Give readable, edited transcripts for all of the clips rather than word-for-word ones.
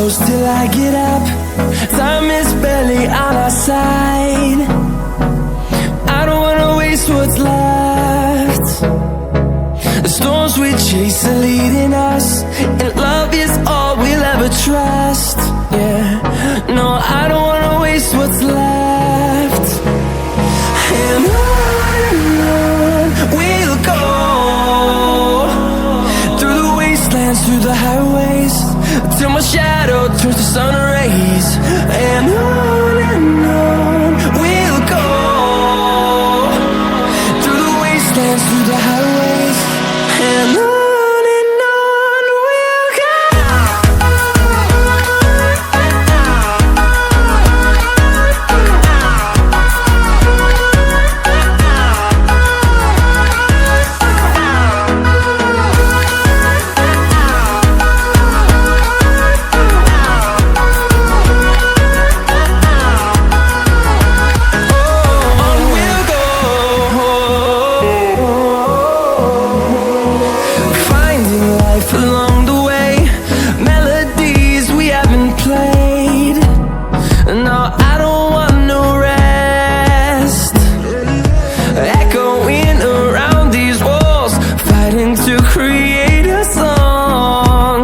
close till I get up. Time is barely on our side. I don't wanna waste what's left. The storms we chase are leading us, and love is all we'll ever trust. Yeah, no, I don't wanna waste what's left. And on we'll go, through the wastelands, through the highways, till my shadow turns to sun rays. And on we'll go, through the wastelands, through the highways, and on. Along the way, melodies we haven't played. No, I don't want no rest. Echoing around these walls, fighting to create a song.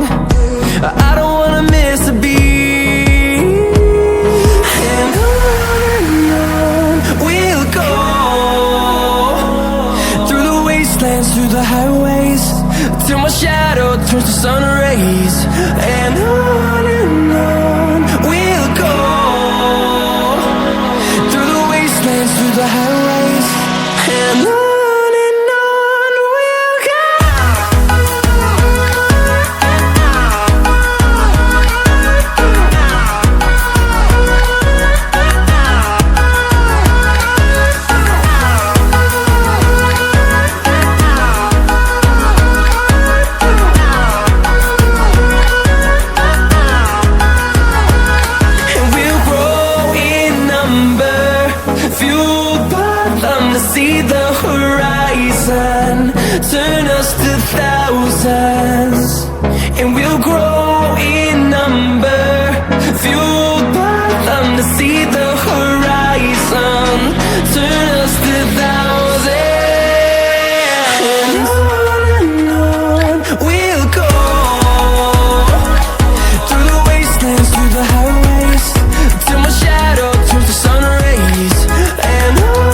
I don't wanna miss a beat. And on we'll go, through the wastelands, through the highways, till my shadow turns to sun rays. And on we'll go, through the wastelands, through the highways, and on we'll go. See the horizon, turn us to thousands, and we'll grow in number, fueled by them to see the horizon, turn us to thousands. And on we'll go, through the wastelands, through the highways, till my shadow turns to sun rays. And on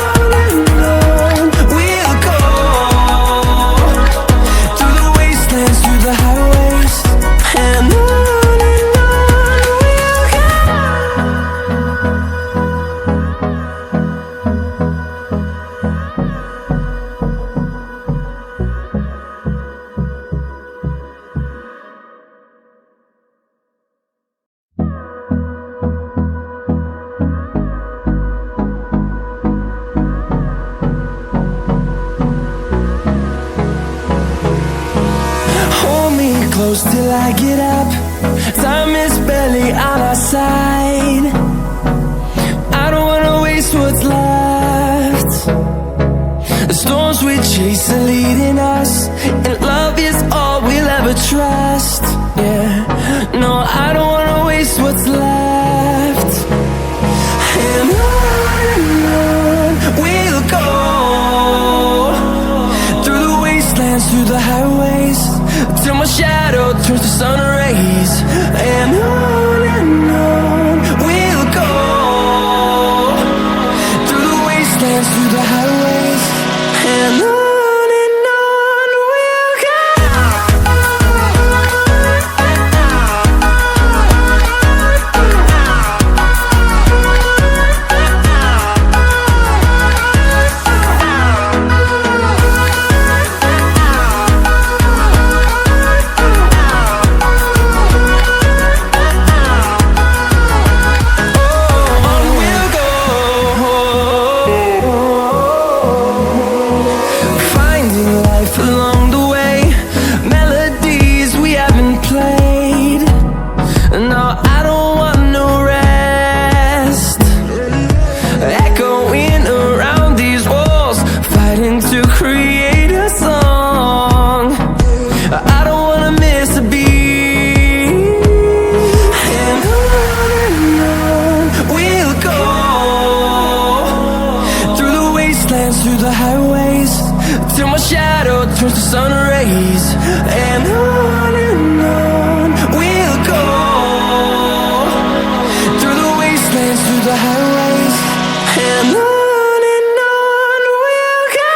close till I get up. Time is barely on our side. I don't wanna waste what's left. The storms we chase are leading us, and love is all we'll ever trust. Yeah, no, I don't wanna waste what's left. And on we'll go, through the wastelands, through the highways, till my shadow turns to sun rays. And on we'll go, through the wastelands, through the highways, and on. our shadow turns to sun rays, and on we'll go, through the wastelands, through the highways, and on we'll go.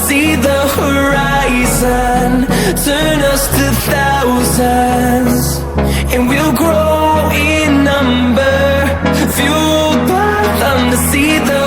See the horizon, turn us to thousands, and we'll grow in number, fueled by them to see the